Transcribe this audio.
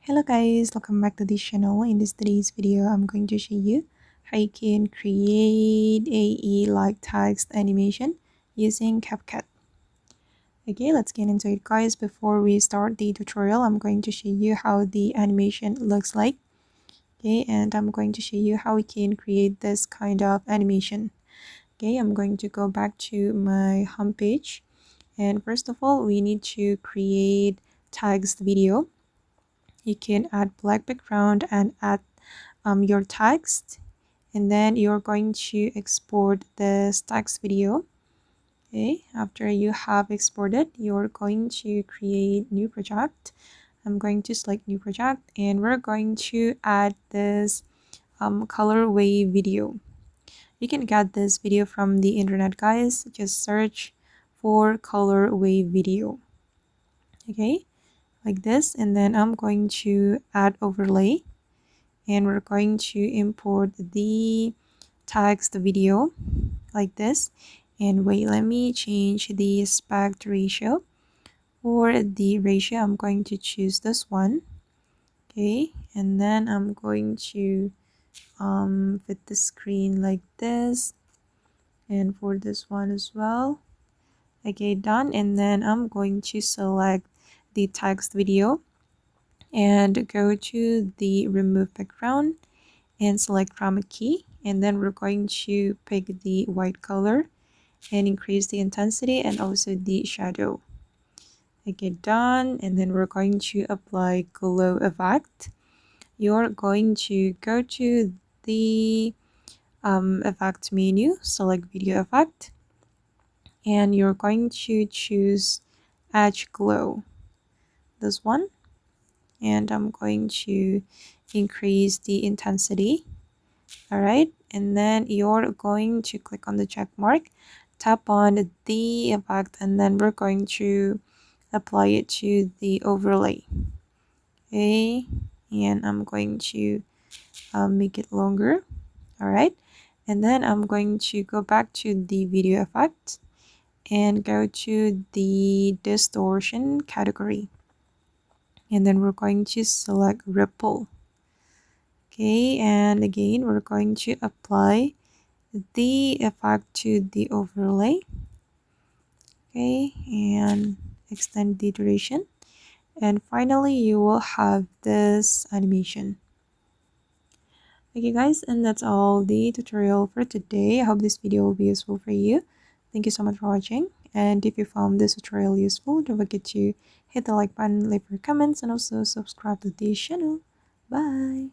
Hello guys, welcome back to this channel. In today's video, I'm going to show you how you can create a like text animation using CapCut. Okay, let's get into it guys. Before we start the tutorial, I'm going to show you how the animation looks like. Okay, and I'm going to show you how we can create this kind of animation. Okay, I'm going to go back to my homepage, and first of all, we need to create text video. You can add black background and add your text, and then you're going to export this text video. Okay, after you have exported, you're going to create new project. I'm going to select new project, and we're going to add this colorway video. You can get this video from the internet guys, just search for colorway video. Okay, like this, and then I'm going to add overlay, and we're going to import the text video like this. And wait, let me change the aspect ratio. For the ratio, I'm going to choose this one. Okay, and then I'm going to fit the screen like this, and for this one as well. Okay, done. And then I'm going to select the text video and go to the remove background and select chroma key, and then we're going to pick the white color and increase the intensity and also the shadow. Okay, done. And then we're going to apply glow effect. You're going to go to the effect menu, select video effect, and you're going to choose edge glow, this one, and I'm going to increase the intensity. All right, and then you're going to click on the check mark, tap on the effect, and then we're going to apply it to the overlay. Okay, and I'm going to make it longer. All right, and then I'm going to go back to the video effect and go to the distortion category, and then we're going to select ripple. Okay, and again we're going to apply the effect to the overlay. Okay, and extend the duration, and finally you will have this animation. Okay guys, and that's all the tutorial for today. I hope this video will be useful for you. Thank you so much for watching, and if you found this tutorial useful, don't forget to hit the like button, leave your comments, and also subscribe to this channel. Bye.